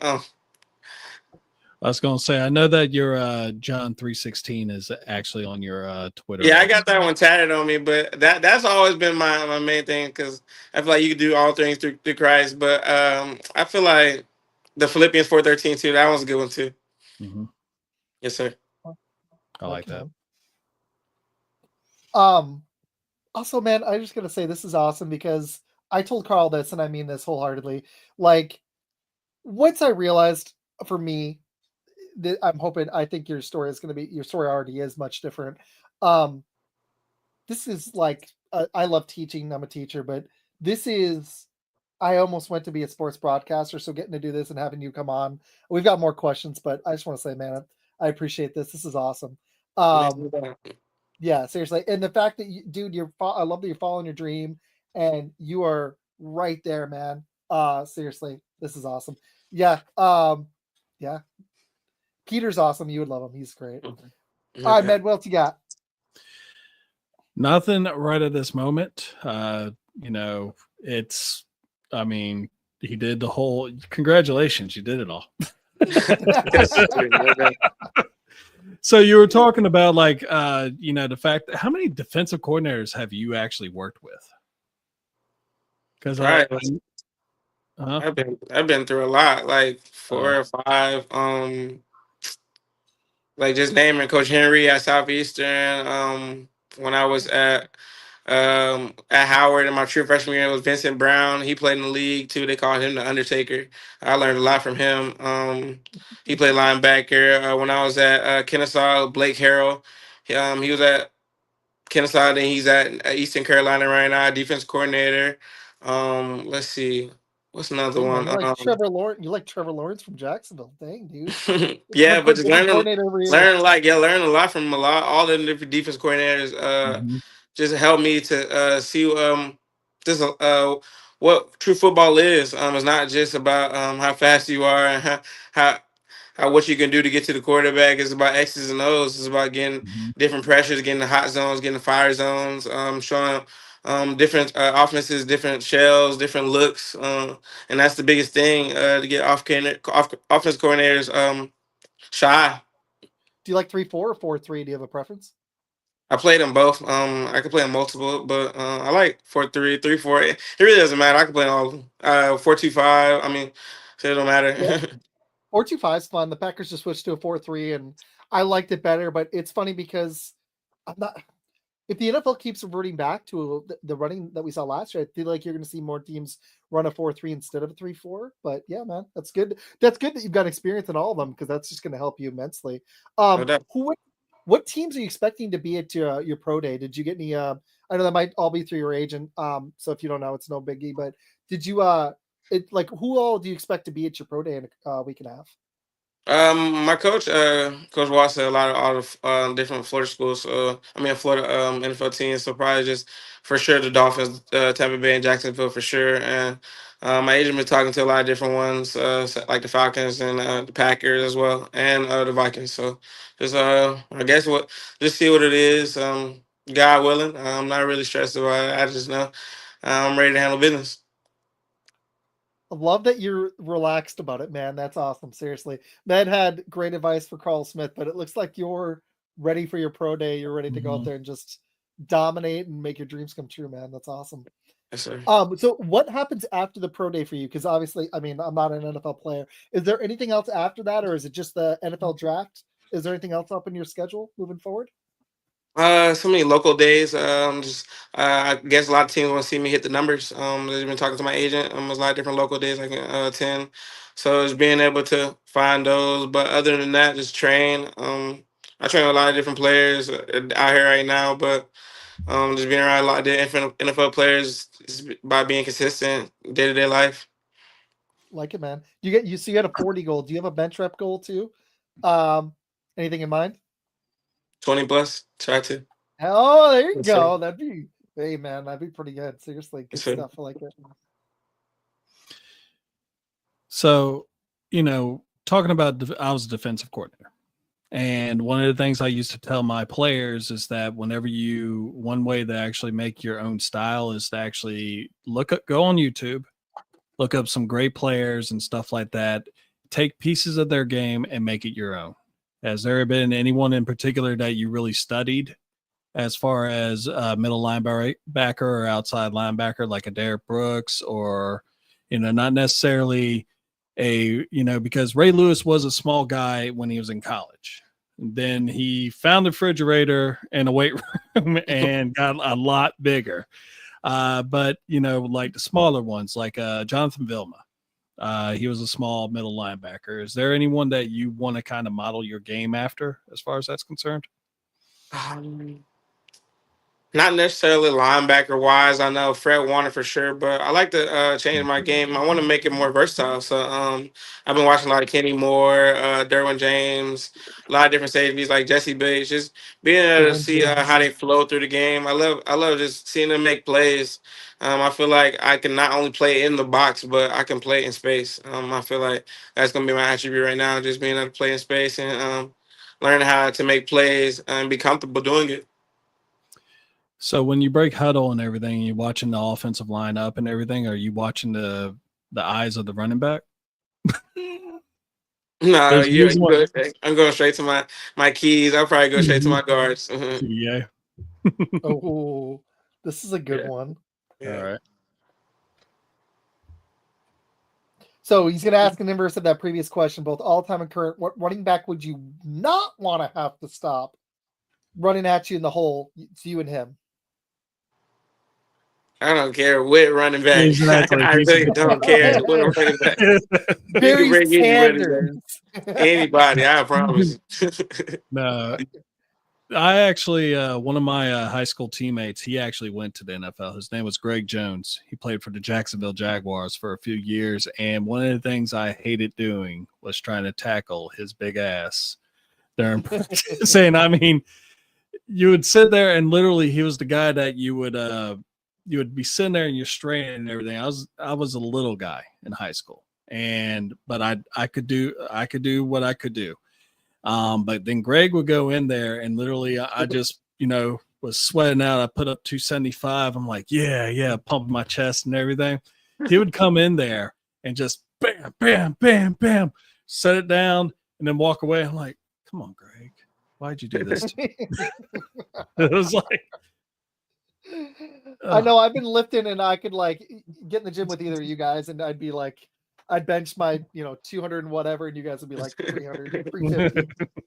I was going to say, I know that your John 3:16 is actually on your Twitter. Yeah, I got that one tatted on me, but that's always been my main thing because I feel like you can do all things through Christ. But I feel like the Philippians 4:13 too. That one's a good one too. Mm-hmm. Yes, sir. I like that. Also, man, I'm just gonna say this is awesome because I told Carl this, and I mean this wholeheartedly. Like, once I realized for me, that I'm hoping, I think your story already is much different. This is like, I love teaching. I'm a teacher, but this is, I almost went to be a sports broadcaster. So getting to do this and having you come on, we've got more questions, but I just want to say, man, I appreciate this. This is awesome. Yeah, seriously. And the fact that dude, I love that you're following your dream and you are right there, man. Seriously, this is awesome. Yeah. Yeah. Peter's awesome. You would love him. He's great. Okay. All right, Med, what else you got? Nothing right at this moment. I mean, he did the whole, congratulations, you did it all. So you were talking about the fact that how many defensive coordinators have you actually worked with? Because I've been through a lot, like 4 or 5. Like just naming Coach Henry at Southeastern. When I was at Howard in my true freshman year, it was Vincent Brown. He played in the league too. They called him the Undertaker. I learned a lot from him. He played linebacker. When I was at Kennesaw, Blake Harrell. He was at Kennesaw, then he's at Eastern Carolina right now, defense coordinator. Let's see, what's another Dang, one? man, you like Trevor Lawrence? You like Trevor Lawrence from Jacksonville? Dang, dude. Yeah, but just learn a lot from all the different defense coordinators. Just help me to see this what true football is. It's not just about how fast you are and how what you can do to get to the quarterback. It's about X's and O's. It's about getting different pressures, getting the hot zones, getting the fire zones, showing different offenses, different shells, different looks, and that's the biggest thing to get offense coordinators shy. Do you like 3-4 or 4-3? Do you have a preference? I played them both. I could play them multiple, but I like 4-3, 3-4. It really doesn't matter. I can play all of them. 4-2-5. I mean, so it don't matter. Yeah. 4-2-5 is fun. The Packers just switched to a 4-3, and I liked it better. But it's funny because I'm not. If the NFL keeps reverting back to the running that we saw last year, I feel like you're going to see more teams run a 4-3 instead of a 3-4. But yeah, man, that's good. That's good that you've got experience in all of them because that's just going to help you immensely. What teams are you expecting to be at your pro day? Did you get any? I know that might all be through your agent. So if you don't know, it's no biggie. But did you? Who all do you expect to be at your pro day in a week and a half? My coach, Coach Watt, said all the different Florida schools. Florida NFL teams. So probably just for sure the Dolphins, Tampa Bay, and Jacksonville for sure. And my agent been talking to a lot of different ones, like the Falcons and the Packers as well, and the Vikings. So just I guess just see what it is. God willing, I'm not really stressed about it. I just know I'm ready to handle business. I love that you're relaxed about it, man. That's awesome. Seriously. Med had great advice for Carl Smith, but it looks like you're ready for your pro day. You're ready to go out there and just dominate and make your dreams come true, man. That's awesome. Yes, sir. So what happens after the pro day for you? Because obviously, I mean, I'm not an NFL player. Is there anything else after that, or is it just the NFL draft? Is there anything else up in your schedule moving forward? So many local days. I guess a lot of teams want to see me hit the numbers. They've been talking to my agent. There's a lot of different local days I can attend. So it's being able to find those. But other than that, just train. I train a lot of different players out here right now. But just being around a lot of different NFL players by being consistent day to day life. Like it, man. You had a 40 goal. Do you have a bench rep goal too? Anything in mind? 20 plus. Try to. Oh, there you Yes, go. sir. That'd be, hey man, that'd be pretty good. Seriously, good Yes, sir. stuff. I like it. So, talking about, I was a defensive coordinator. And one of the things I used to tell my players is that one way to actually make your own style is to actually go on YouTube, look up some great players and stuff like that, take pieces of their game and make it your own. Has there been anyone in particular that you really studied as far as middle linebacker or outside linebacker, like a Derek Brooks, or, not necessarily because Ray Lewis was a small guy when he was in college. Then he found the refrigerator and a weight room and got a lot bigger. But like the smaller ones, like Jonathan Vilma, he was a small middle linebacker. Is there anyone that you want to kind of model your game after, as far as that's concerned? Not necessarily linebacker wise. I know Fred Warner for sure, but I like to change my game. I want to make it more versatile. So I've been watching a lot of Kenny Moore, Derwin James, a lot of different safeties like Jesse Bates. Just being able to see how they flow through the game. I love just seeing them make plays. I feel like I can not only play in the box, but I can play in space. I feel like that's gonna be my attribute right now, just being able to play in space and learn how to make plays and be comfortable doing it. So when you break huddle and everything, you're watching the offensive line up and everything. Are you watching the eyes of the running back? No, I'm going straight to my keys. I'll probably go straight to my guards. Yeah. Oh, this is a good one. Yeah. All right. So he's going to ask an inverse of that previous question, both all-time and current. What running back would you not want to have to stop running at you in the hole? It's you and him. I don't care what running back. Exactly. I really don't care what running back. Very You can bring standard. anybody, I promise. No, I actually, one of my high school teammates, he actually went to the NFL. His name was Greg Jones. He played for the Jacksonville Jaguars for a few years. And one of the things I hated doing was trying to tackle his big ass during practicing. I mean, you would sit there and literally he was the guy that you would be sitting there and you're straining and everything. I was a little guy in high school, but I could do what I could do. But then Greg would go in there and literally I just, was sweating out. I put up 275. I'm like, yeah, pumping my chest and everything. He would come in there and just bam, bam, bam, bam, set it down and then walk away. I'm like, come on, Greg, why'd you do this to me? It was like, I know I've been lifting and I could like get in the gym with either of you guys and I'd be like, I'd bench my, 200 and whatever, and you guys would be like 300, 350.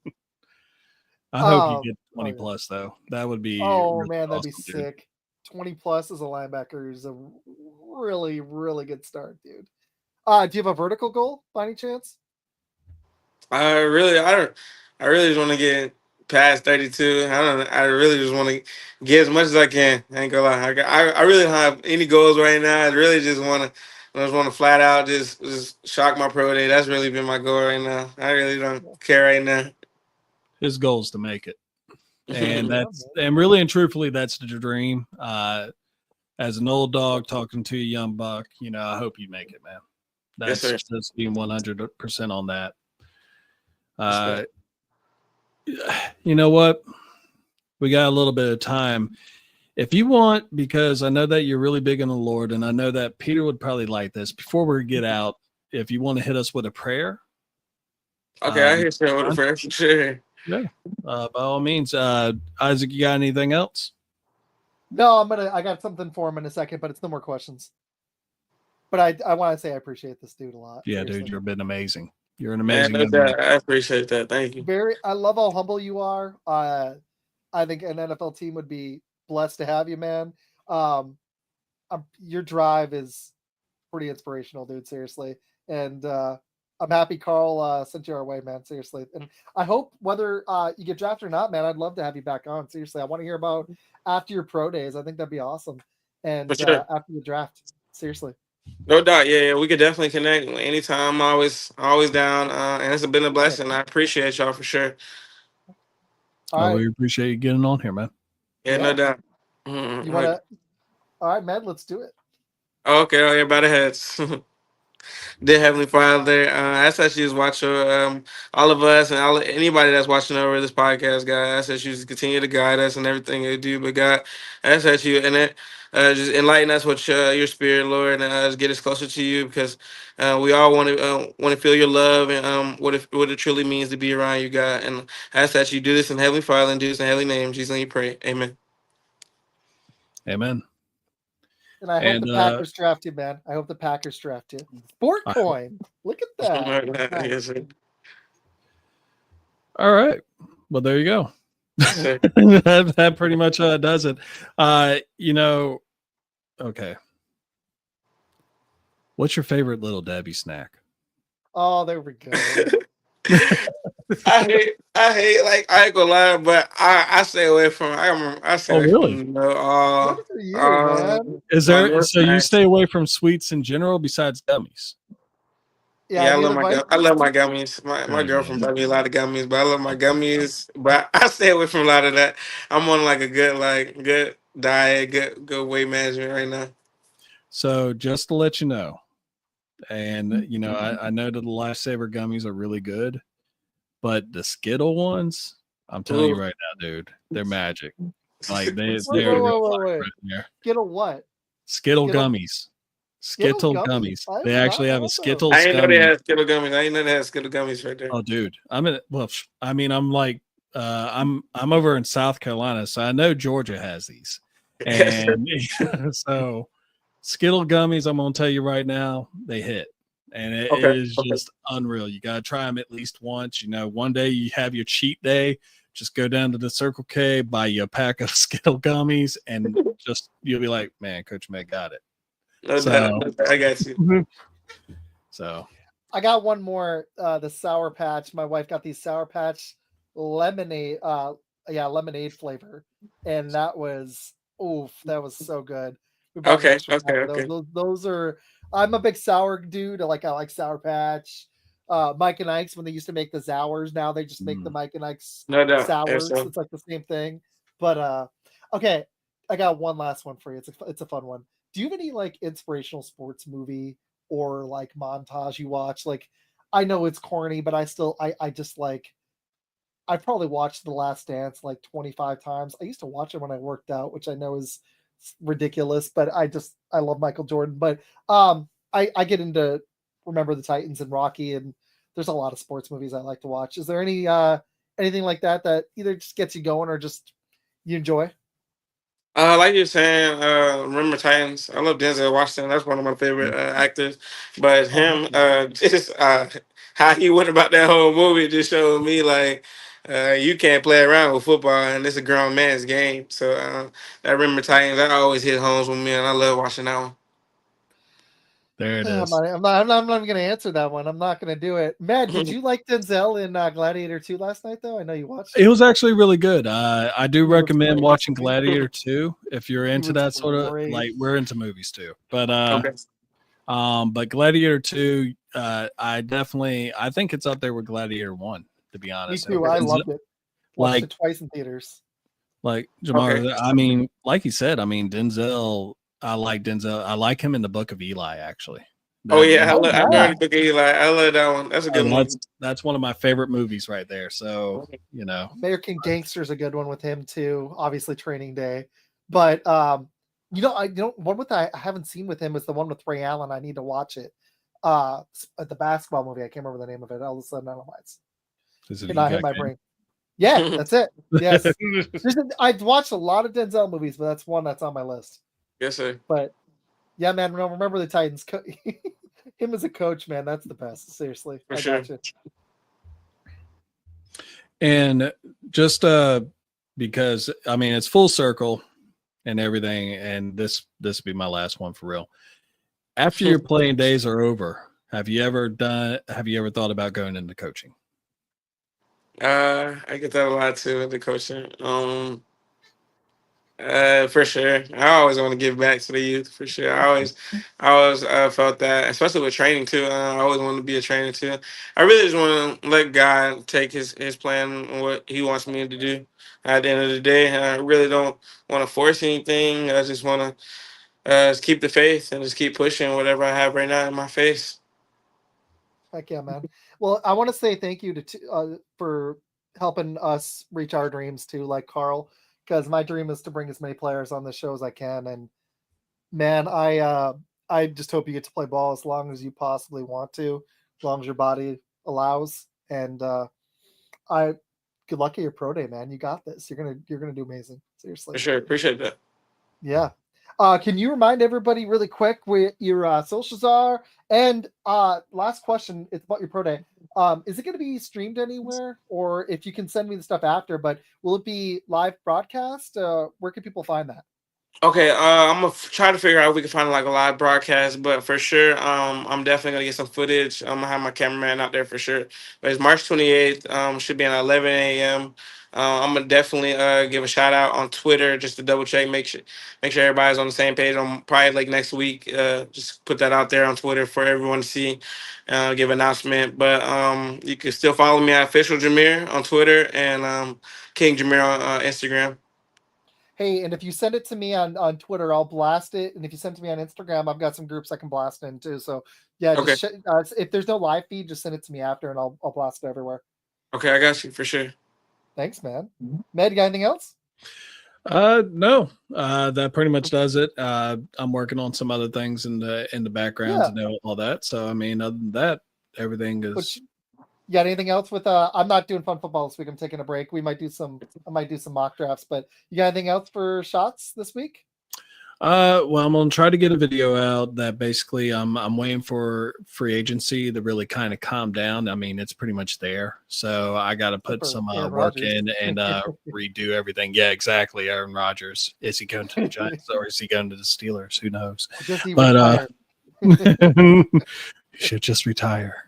I hope you get 20 plus though. That would be really awesome, man, that'd be dude. sick. 20 plus as a linebacker is a really, really good start, dude. Do you have a vertical goal by any chance? I really just want to get past 32. I really just want to get as much as I can. I ain't gonna lie. I really don't have any goals right now. I really just want to flat out just shock my pro day. That's really been my goal right now. I really don't care right now. His goal is to make it, and and really and truthfully, that's the dream. As an old dog talking to a young buck, I hope you make it, man. That's just being 100% on that. You know what? We got a little bit of time. If you want, because I know that you're really big in the Lord, and I know that Peter would probably like this. Before we get out, if you want to hit us with a prayer. Okay, I hit you with a prayer for sure. Yeah, by all means. Izac, you got anything else? No, I got something for him in a second, but it's no more questions. But I want to say I appreciate this dude a lot. Yeah, seriously. dude, you've been amazing. You're an amazing man. I appreciate that. Thank you. I love how humble you are. I think an NFL team would be blessed to have you, man. Your drive is pretty inspirational, dude. Seriously, and I'm happy Carl sent you our way, man. Seriously, and I hope whether you get drafted or not, man, I'd love to have you back on. Seriously, I want to hear about after your pro days. I think that'd be awesome. And sure. After the draft, seriously. No doubt, yeah, we could definitely connect anytime. Always down, and it's been a blessing. I appreciate y'all for sure. All right. We appreciate you getting on here, man. Yeah, no Yeah. doubt. You want to? All right, man. Let's do it. Okay, oh yeah, by the heads. Dear Heavenly Father, I ask that you just watch all of us and anybody that's watching over this podcast, God. I ask that you just continue to guide us in everything they do. But God, I ask that you just enlighten us with your spirit, Lord, and just get us closer to you because we all want to feel your love and what it truly means to be around you, God. And I ask that you do this in Heavenly Father and do this in Heavenly name. In Jesus' name, you pray. Amen. Amen. And I hope And the Packers draft you, man. I hope the Packers draft you. Sport coin. Look at that. Nice. Yes, sir. all right. Well, there you go. Yes, sir. that pretty much does it. Okay. What's your favorite Little Debbie snack? Oh, there we go. I hate like I ain't gonna lie, but I stay away from I stay away really? from Good for you, man. Is there no so you snacks. stay away from sweets in general besides gummies? Yeah, I any love other my vices? I love my gummies. My Very girlfriend good. buy me a lot of gummies, but I love my gummies. But I stay away from a lot of that. I'm on like a good diet, good weight management right now. So just to let you know, and I know that the Lifesaver gummies are really good, but the Skittle ones, I'm telling you Ooh. right now, dude, they're magic. Like Wait, they're real wait. life right there. Skittle what? Skittle Skittle- gummies. Skittle Skittle gummies? gummies. I They did not actually have know a those. Skittles I didn't know they gummy. had Skittle gummies. I didn't know they had Skittle gummies right there. Oh, dude, I'm over in South Carolina, so I know Georgia has these, and so Skittle gummies. I'm gonna tell you right now, they hit, and it Okay. is just unreal. You gotta try them at least once. One day you have your cheat day. Just go down to the Circle K, buy you a pack of Skittle gummies, and you'll be like, man, Coach Meg got it. No doubt. I got you. So I got one more. The Sour Patch. My wife got these Sour Patch lemonade. Lemonade flavor, and that was so good. We bought an Okay. extra pack of those. Those are. I'm a big sour dude. I like Sour Patch. Mike and Ike's when they used to make the Sours. Now they just make the Mike and Ike's No doubt. sours. Yes, It's like the same thing. But okay, I got one last one for you. It's a fun one. Do you have any like inspirational sports movie or like montage you watch? Like, I know it's corny, but I just like. I probably watched The Last Dance like 25 times. I used to watch it when I worked out, which I know is ridiculous, but I love Michael Jordan. But I get into Remember the Titans and Rocky, and there's a lot of sports movies I like to watch. Is there anything like that either just gets you going or just you enjoy? Like you're saying, Remember Titans. I love Denzel Washington. That's one of my favorite actors. But him, just how he went about that whole movie just showed me like you can't play around with football, and it's a grown man's game. So that Remember Titans, that always hit homes with me, and I love watching that one. there it I'm is. not even going to answer that one. I'm not going to do it. Matt, did you like Denzel in Gladiator 2 last night, though? I know you watched it. It was actually really good. I do He was recommend great. watching Gladiator 2 if you're into was that sort of great. like we're into movies too. But Okay. but Gladiator 2, I think it's up there with Gladiator 1, to be Me honest. too. I loved it. Watched Like- it twice in theaters. Like Jamar, Okay. I mean, like you said, I mean Denzel. I like Denzel. I like him in the Book of Eli, actually. Oh yeah, Oh, I yeah. learned Eli. I love that one. That's a good one. That's one of my favorite movies right there. So American Gangster's a good one with him too. Obviously, Training Day, but one with I haven't seen with him is the one with Ray Allen. I need to watch it. The basketball movie. I can't remember the name of it. All of a sudden, I don't know why it's not hit my brain. Yeah, that's it. Yes, I've watched a lot of Denzel movies, but that's one that's on my list. Yes, sir. But yeah, man, remember the Titans. Him as a coach, man, that's the best. Seriously, For sure. Gotcha. And just because I mean it's full circle and everything, and this would be my last one for real. After your playing days are over, have you ever thought about going into coaching? I get that a lot too. The coaching. For sure. I always want to give back to the youth. For sure. I always felt that, especially with training too. I always wanted to be a trainer too. I really just want to let God take his plan and what He wants me to do. At the end of the day, I really don't want to force anything. I just want to just keep the faith and just keep pushing whatever I have right now in my face. Heck yeah, man. Well, I want to say thank you for helping us reach our dreams too, like Carl, because my dream is to bring as many players on the show as I can. And man, I just hope you get to play ball as long as you possibly want to, as long as your body allows. And I good luck at your pro day, man. You got this. You're gonna do amazing. Seriously. For sure. Appreciate that. Yeah. Can you remind everybody really quick where your socials are? And last question, it's about your pro day. Is it going to be streamed anywhere, or if you can send me the stuff after? But will it be live broadcast? Where can people find that? Okay, I'm gonna try to figure out if we can find like a live broadcast, but for sure, I'm definitely gonna get some footage. I'm gonna have my cameraman out there for sure. But it's March 28th. Should be at 11 a.m. I'm gonna definitely give a shout out on Twitter just to double check, make sure everybody's on the same page. I'm probably like next week, just put that out there on Twitter for everyone to see, give an announcement. But you can still follow me at official Jameer on Twitter and King Jameer on Instagram. Hey, and if you send it to me on Twitter, I'll blast it. And if you send it to me on Instagram, I've got some groups I can blast in too. So yeah, Okay. just if there's no live feed, just send it to me after, and I'll blast it everywhere. Okay, I got you for sure. Thanks, man. Med, you got anything else? No, that pretty much does it. I'm working on some other things in the background and all that. So I mean, other than that, everything is. You got anything else with I'm not doing fun football this week. I'm taking a break. I might do some mock drafts, but you got anything else for shots this week? Well, I'm gonna try to get a video out that basically I'm waiting for free agency to really kind of calm down. I mean, it's pretty much there, so I got to put some work in and redo everything. Yeah, exactly. Aaron Rodgers, is he going to the Giants or is he going to the Steelers? Who knows? But he should just retire.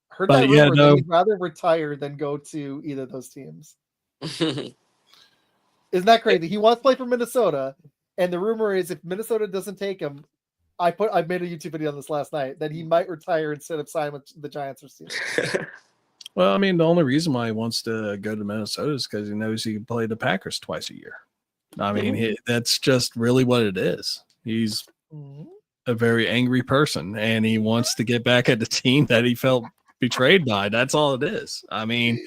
Heard that rumor that he'd rather retire than go to either of those teams. Isn't that crazy? He wants to play for Minnesota, and the rumor is if Minnesota doesn't take him, I made a YouTube video on this last night, that he might retire instead of sign with the Giants or Steelers. Well, I mean, the only reason why he wants to go to Minnesota is because he knows he can play the Packers twice a year. I mean, that's just really what it is. He's a very angry person, and he wants to get back at the team that he felt betrayed by. That's all it is. I mean,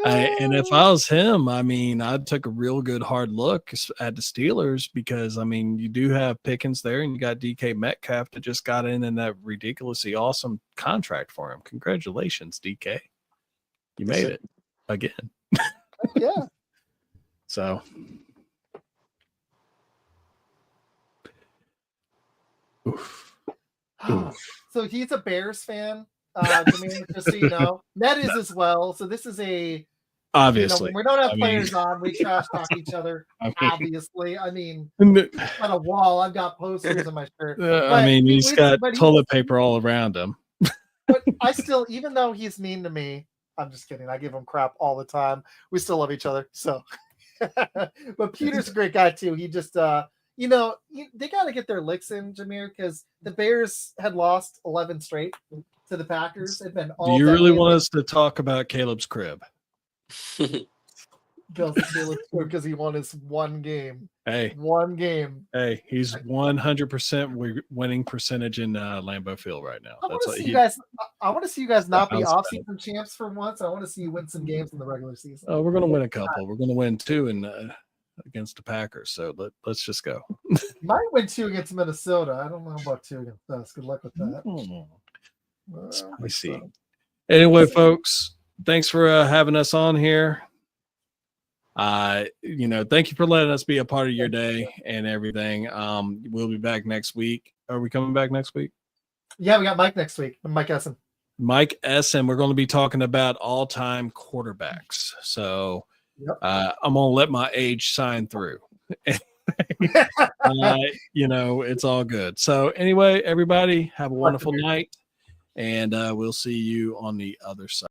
and if I was him, I mean, I'd take a real good hard look at the Steelers because, I mean, you do have Pickens there and you got DK Metcalf that just got in that ridiculously awesome contract for him. Congratulations, DK. You made it again. Yeah. So. Oof. So he's a Bears fan. Just so you know, Ned is as well. So this is obviously when we don't have players on, we trash talk each other. Obviously, I mean, on a wall, I've got posters on my shirt. I mean, he's got toilet paper all around him. But I still, even though he's mean to me, I'm just kidding. I give him crap all the time. We still love each other. So, but Peter's a great guy too. He just, they got to get their licks in, Jameer, because the Bears had lost 11 straight to the Packers. It'd been all. Do you really want us to talk about Caleb's crib? Because he won his one game. One game. Hey, he's 100% winning percentage in Lambeau Field right now. I want to see you guys not be off-season champs for once. I want to see you win some games in the regular season. Oh, we're going to win a couple. We're going to win 2 against the Packers. So let's just go. Might win 2 against Minnesota. I don't know about 2 against us. Good luck with that. I see. Anyway, folks, thanks for having us on here. Thank you for letting us be a part of your day and everything. We'll be back next week. Are we coming back next week? Yeah, we got Mike next week. Mike Essen. We're going to be talking about all-time quarterbacks. So I'm going to let my age shine through. It's all good. So anyway, everybody have a wonderful night, and we'll see you on the other side.